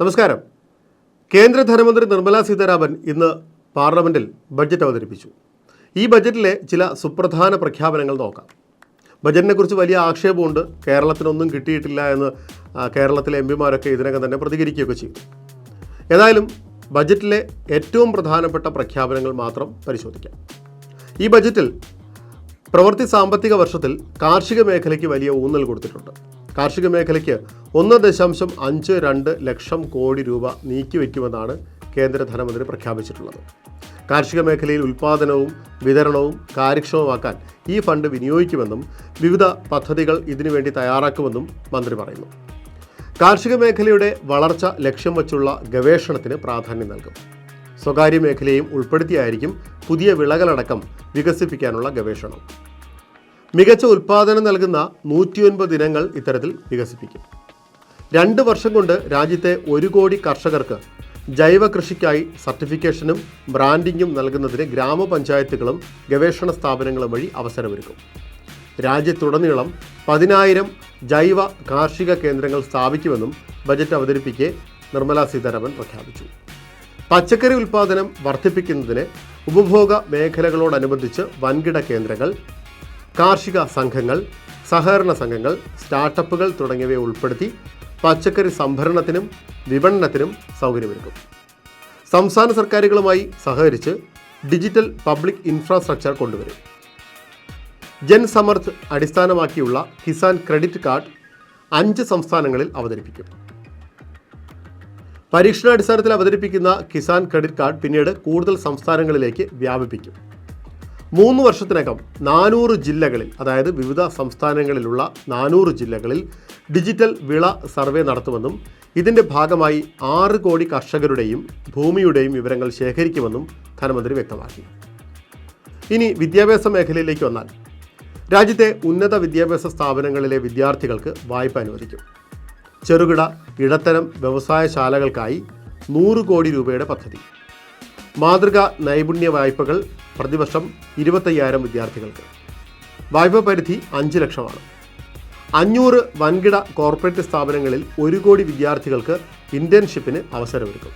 നമസ്കാരം. കേന്ദ്ര ധനമന്ത്രി നിർമ്മല സീതാരാമൻ ഇന്ന് പാർലമെൻറ്റിൽ ബഡ്ജറ്റ് അവതരിപ്പിച്ചു. ഈ ബഡ്ജറ്റിലെ ചില സുപ്രധാന പ്രഖ്യാപനങ്ങൾ നോക്കാം. ബഡ്ജറ്റിനെക്കുറിച്ച് വലിയ ആക്ഷേപമുണ്ട്. കേരളത്തിനൊന്നും കിട്ടിയിട്ടില്ല എന്ന് കേരളത്തിലെ എംപിമാരൊക്കെ ഇതിനകം തന്നെ പ്രതികരിക്കുകയൊക്കെ ചെയ്തു. ഏതായാലും ബഡ്ജറ്റിലെ ഏറ്റവും പ്രധാനപ്പെട്ട പ്രഖ്യാപനങ്ങൾ മാത്രം പരിശോധിക്കാം. ഈ ബഡ്ജറ്റിൽ പ്രവൃത്തി സാമ്പത്തിക വർഷത്തിൽ കാർഷിക മേഖലയ്ക്ക് വലിയ ഊന്നൽ കൊടുത്തിട്ടുണ്ട്. കാർഷിക മേഖലയ്ക്ക് 1.52 ലക്ഷം കോടി രൂപ നീക്കിവെക്കുമെന്നാണ് കേന്ദ്ര ധനമന്ത്രി പ്രഖ്യാപിച്ചിട്ടുള്ളത്. കാർഷിക മേഖലയിൽ ഉൽപ്പാദനവും വിതരണവും കാര്യക്ഷമമാക്കാൻ ഈ ഫണ്ട് വിനിയോഗിക്കുമെന്നും വിവിധ പദ്ധതികൾ ഇതിനുവേണ്ടി തയ്യാറാക്കുമെന്നും മന്ത്രി പറയുന്നു. കാർഷിക മേഖലയുടെ വളർച്ച ലക്ഷ്യം വച്ചുള്ള ഗവേഷണത്തിന് പ്രാധാന്യം നൽകും. സ്വകാര്യ മേഖലയും ഉൾപ്പെടുത്തിയായിരിക്കും പുതിയ വിളകളടക്കം വികസിപ്പിക്കാനുള്ള ഗവേഷണം. മികച്ച ഉൽപ്പാദനം നൽകുന്ന 109 ഇനങ്ങൾ ഇത്തരത്തിൽ വികസിപ്പിക്കും. 2 വർഷം കൊണ്ട് രാജ്യത്തെ 1 കോടി കർഷകർക്ക് ജൈവ കൃഷിക്കായി സർട്ടിഫിക്കേഷനും ബ്രാൻഡിങ്ങും നൽകുന്നതിന് ഗ്രാമപഞ്ചായത്തുകളും ഗവേഷണ സ്ഥാപനങ്ങളും വഴി അവസരമൊരുക്കും. രാജ്യത്തുടനീളം 10,000 ജൈവ കാർഷിക കേന്ദ്രങ്ങൾ സ്ഥാപിക്കുമെന്നും ബജറ്റ് അവതരിപ്പിക്കെ നിർമ്മല സീതാരാമൻ പ്രഖ്യാപിച്ചു. പച്ചക്കറി ഉൽപ്പാദനം വർദ്ധിപ്പിക്കുന്നതിന് ഉപഭോഗ മേഖലകളോടനുബന്ധിച്ച് വൻകിട കേന്ദ്രങ്ങൾ, കാർഷിക സംഘങ്ങൾ, സഹകരണ സംഘങ്ങൾ, സ്റ്റാർട്ടപ്പുകൾ തുടങ്ങിയവയെ ഉൾപ്പെടുത്തി പച്ചക്കറി സംഭരണത്തിനും വിപണനത്തിനും സൗകര്യമൊരുക്കും. സംസ്ഥാന സർക്കാരുകളുമായി സഹകരിച്ച് ഡിജിറ്റൽ പബ്ലിക് ഇൻഫ്രാസ്ട്രക്ചർ കൊണ്ടുവരും. ജൻസമർത്ഥ് അടിസ്ഥാനമാക്കിയുള്ള കിസാൻ ക്രെഡിറ്റ് കാർഡ് 5 സംസ്ഥാനങ്ങളിൽ അവതരിപ്പിക്കും. പരീക്ഷണാടിസ്ഥാനത്തിൽ അവതരിപ്പിക്കുന്ന കിസാൻ ക്രെഡിറ്റ് കാർഡ് പിന്നീട് കൂടുതൽ സംസ്ഥാനങ്ങളിലേക്ക് വ്യാപിപ്പിക്കും. 3 വർഷത്തിനകം 400 ജില്ലകളിൽ, അതായത് വിവിധ സംസ്ഥാനങ്ങളിലുള്ള 400 ജില്ലകളിൽ ഡിജിറ്റൽ വിള സർവേ നടത്തുമെന്നും ഇതിൻ്റെ ഭാഗമായി 6 കോടി കർഷകരുടെയും ഭൂമിയുടെയും വിവരങ്ങൾ ശേഖരിക്കുമെന്നും ധനമന്ത്രി വ്യക്തമാക്കി. ഇനി വിദ്യാഭ്യാസ മേഖലയിലേക്ക് വന്നാൽ, രാജ്യത്തെ ഉന്നത വിദ്യാഭ്യാസ സ്ഥാപനങ്ങളിലെ വിദ്യാർത്ഥികൾക്ക് വായ്പ അനുവദിക്കും. ചെറുകിട ഇടത്തരം വ്യവസായശാലകൾക്കായി 100 കോടി രൂപയുടെ പദ്ധതി. മാതൃകാ നൈപുണ്യ വായ്പകൾ പ്രതിവർഷം 25,000 വിദ്യാർത്ഥികൾക്ക്. വായ്പാ പരിധി 5 ലക്ഷമാണ്. 500 വൻകിട കോർപ്പറേറ്റ് സ്ഥാപനങ്ങളിൽ 1 കോടി വിദ്യാർത്ഥികൾക്ക് ഇൻറ്റേൺഷിപ്പിന് അവസരമൊരുക്കും.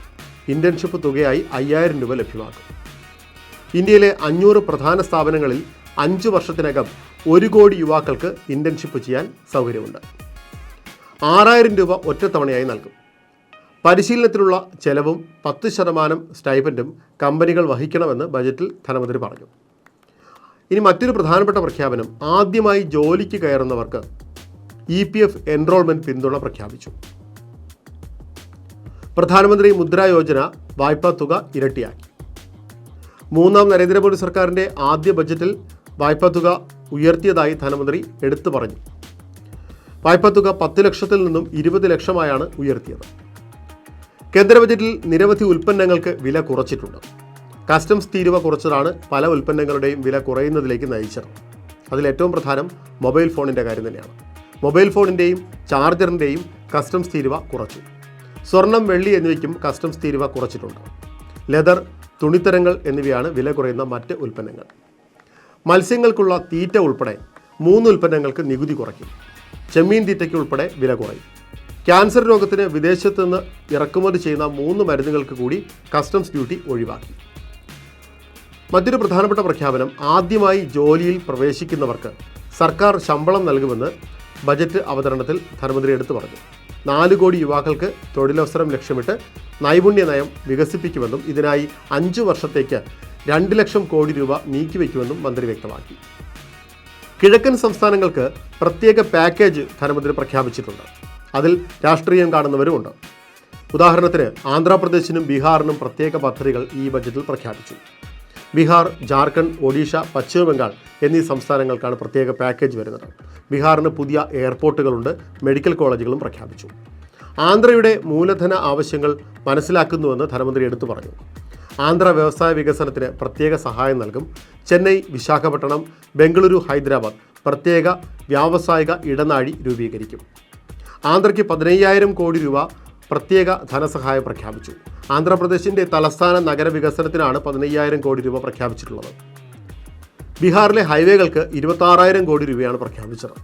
ഇൻറ്റേൺഷിപ്പ് തുകയായി 5,000 രൂപ ലഭ്യമാക്കും. ഇന്ത്യയിലെ 500 പ്രധാന സ്ഥാപനങ്ങളിൽ 5 വർഷത്തിനകം 1 കോടി യുവാക്കൾക്ക് ഇൻറ്റേൺഷിപ്പ് ചെയ്യാൻ സൗകര്യമുണ്ട്. 6,000 രൂപ ഒറ്റത്തവണയായി നൽകും. പരിശീലനത്തിനുള്ള ചെലവും 10% സ്റ്റൈപ്പൻഡും കമ്പനികൾ വഹിക്കണമെന്ന് ബജറ്റിൽ ധനമന്ത്രി പറഞ്ഞു. ഇനി മറ്റൊരു പ്രധാനപ്പെട്ട പ്രഖ്യാപനം, ആദ്യമായി ജോലിക്ക് കയറുന്നവർക്ക് EPF എൻറോൾമെൻറ്റ് പിന്തുണ പ്രഖ്യാപിച്ചു. പ്രധാനമന്ത്രി മുദ്രാ യോജന വായ്പാ തുക ഇരട്ടിയാക്കി. 3ാം നരേന്ദ്രമോദി സർക്കാരിൻ്റെ ആദ്യ ബജറ്റിൽ വായ്പാ തുക ഉയർത്തിയതായി ധനമന്ത്രി എടുത്തു പറഞ്ഞു. വായ്പാ തുക 10 ലക്ഷത്തിൽ നിന്നും 20 ലക്ഷമായാണ് ഉയർത്തിയത്. കേന്ദ്ര ബജറ്റിൽ നിരവധി ഉൽപ്പന്നങ്ങൾക്ക് വില കുറച്ചിട്ടുണ്ട്. കസ്റ്റംസ് തീരുവ കുറച്ചതാണ് പല ഉൽപ്പന്നങ്ങളുടെയും വില കുറയുന്നതിലേക്ക് നയിച്ചത്. അതിലേറ്റവും പ്രധാനം മൊബൈൽ ഫോണിൻ്റെ കാര്യം തന്നെയാണ്. മൊബൈൽ ഫോണിൻ്റെയും ചാർജറിൻ്റെയും കസ്റ്റംസ് തീരുവ കുറച്ചു. സ്വർണം, വെള്ളി എന്നിവയ്ക്കും കസ്റ്റംസ് തീരുവ കുറച്ചിട്ടുണ്ട്. ലെതർ, തുണിത്തരങ്ങൾ എന്നിവയാണ് വില കുറയുന്ന മറ്റ് ഉൽപ്പന്നങ്ങൾ. മത്സ്യങ്ങൾക്കുള്ള തീറ്റ ഉൾപ്പെടെ 3 ഉൽപ്പന്നങ്ങൾക്ക് നികുതി കുറയ്ക്കും. ചെമ്മീൻ തീറ്റയ്ക്ക് ഉൾപ്പെടെ വില കുറയും. ക്യാൻസർ രോഗത്തിന് വിദേശത്ത് നിന്ന് ഇറക്കുമതി ചെയ്യുന്ന 3 മരുന്നുകൾക്ക് കൂടി കസ്റ്റംസ് ഡ്യൂട്ടി ഒഴിവാക്കി. മറ്റൊരു പ്രധാനപ്പെട്ട പ്രഖ്യാപനം, ആദ്യമായി ജോലിയിൽ പ്രവേശിക്കുന്നവർക്ക് സർക്കാർ ശമ്പളം നൽകുമെന്ന് ബജറ്റ് അവതരണത്തിൽ ധനമന്ത്രി എടുത്തു പറഞ്ഞു. 4 കോടി യുവാക്കൾക്ക് തൊഴിലവസരം ലക്ഷ്യമിട്ട് നൈപുണ്യ നയം വികസിപ്പിക്കുമെന്നും ഇതിനായി 5 വർഷത്തേക്ക് 2 ലക്ഷം കോടി രൂപ നീക്കിവെക്കുമെന്നും മന്ത്രി വ്യക്തമാക്കി. കിഴക്കൻ സംസ്ഥാനങ്ങൾക്ക് പ്രത്യേക പാക്കേജ് ധനമന്ത്രി പ്രഖ്യാപിച്ചിട്ടുണ്ട്. അതിൽ രാഷ്ട്രീയം കാണുന്നവരുമുണ്ട്. ഉദാഹരണത്തിന് ആന്ധ്രാപ്രദേശിനും ബീഹാറിനും പ്രത്യേക പദ്ധതികൾ ഈ ബജറ്റിൽ പ്രഖ്യാപിച്ചു. ബീഹാർ, ജാർഖണ്ഡ്, ഒഡീഷ, പശ്ചിമ ബംഗാൾ എന്നീ സംസ്ഥാനങ്ങൾക്കാണ് പ്രത്യേക പാക്കേജ് വരുന്നത്. ബീഹാറിന് പുതിയ എയർപോർട്ടുകളുണ്ട്, മെഡിക്കൽ കോളേജുകളും പ്രഖ്യാപിച്ചു. ആന്ധ്രയുടെ മൂലധന ആവശ്യങ്ങൾ മനസ്സിലാക്കുന്നുവെന്ന് ധനമന്ത്രി എടുത്തു പറഞ്ഞു. ആന്ധ്ര വ്യവസായ വികസനത്തിന് പ്രത്യേക സഹായം നൽകും. ചെന്നൈ, വിശാഖപട്ടണം, ബംഗളൂരു, ഹൈദരാബാദ് പ്രത്യേക വ്യാവസായിക ഇടനാഴി രൂപീകരിക്കും. ആന്ധ്രയ്ക്ക് 15,000 കോടി രൂപ പ്രത്യേക ധനസഹായം പ്രഖ്യാപിച്ചു. ആന്ധ്രാപ്രദേശിൻ്റെ തലസ്ഥാന നഗര വികസനത്തിനാണ് 15,000 കോടി രൂപ പ്രഖ്യാപിച്ചിട്ടുള്ളത്. ബീഹാറിലെ ഹൈവേകൾക്ക് 26,000 കോടി രൂപയാണ് പ്രഖ്യാപിച്ചത്.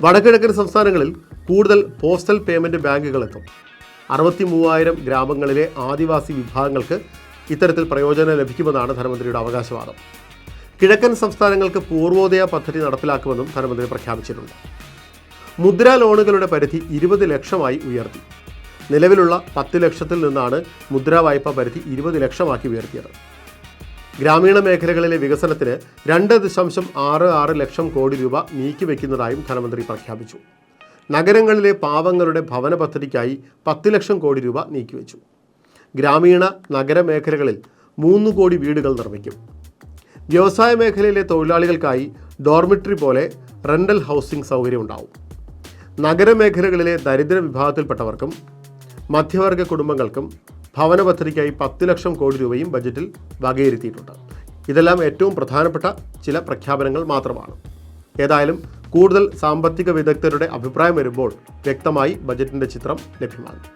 വടക്കിഴക്കൻ സംസ്ഥാനങ്ങളിൽ കൂടുതൽ പോസ്റ്റൽ പേയ്മെൻറ്റ് ബാങ്കുകൾ എത്തും. 63,000 ഗ്രാമങ്ങളിലെ ആദിവാസി വിഭാഗങ്ങൾക്ക് ഇത്തരത്തിൽ പ്രയോജനം ലഭിക്കുമെന്നാണ് ധനമന്ത്രിയുടെ അവകാശവാദം. കിഴക്കൻ സംസ്ഥാനങ്ങൾക്ക് പൂർവോദയ പദ്ധതി നടപ്പിലാക്കുമെന്നും ധനമന്ത്രി പ്രഖ്യാപിച്ചിട്ടുണ്ട്. മുദ്രാ ലോണുകളുടെ പരിധി 20 ലക്ഷമായി ഉയർത്തി. നിലവിലുള്ള 10 ലക്ഷത്തിൽ നിന്നാണ് മുദ്രാ വായ്പാ പരിധി 20 ലക്ഷമാക്കി ഉയർത്തിയത്. ഗ്രാമീണ മേഖലകളിലെ വികസനത്തിന് 2.66 ലക്ഷം കോടി രൂപ നീക്കിവെക്കുന്നതായും ധനമന്ത്രി പ്രഖ്യാപിച്ചു. നഗരങ്ങളിലെ പാവങ്ങളുടെ ഭവന പദ്ധതിക്കായി 10 ലക്ഷം കോടി രൂപ നീക്കിവെച്ചു. ഗ്രാമീണ നഗരമേഖലകളിൽ 3 കോടി വീടുകൾ നിർമ്മിക്കും. വ്യവസായ മേഖലയിലെ തൊഴിലാളികൾക്കായി ഡോർമിറ്ററി പോലെ റെൻ്റൽ ഹൗസിംഗ് സൗകര്യം ഉണ്ടാവും. നഗരമേഖലകളിലെ ദരിദ്ര വിഭാഗത്തിൽപ്പെട്ടവർക്കും മധ്യവർഗ കുടുംബങ്ങൾക്കും ഭവന പദ്ധതിക്കായി 10 ലക്ഷം കോടി രൂപയും ബജറ്റിൽ വകയിരുത്തിയിട്ടുണ്ട്. ഇതെല്ലാം ഏറ്റവും പ്രധാനപ്പെട്ട ചില പ്രഖ്യാപനങ്ങൾ മാത്രമാണ്. ഏതായാലും കൂടുതൽ സാമ്പത്തിക വിദഗ്ധരുടെ അഭിപ്രായം വരുമ്പോൾ വ്യക്തമായി ബജറ്റിൻ്റെ ചിത്രം ലഭ്യമാകും.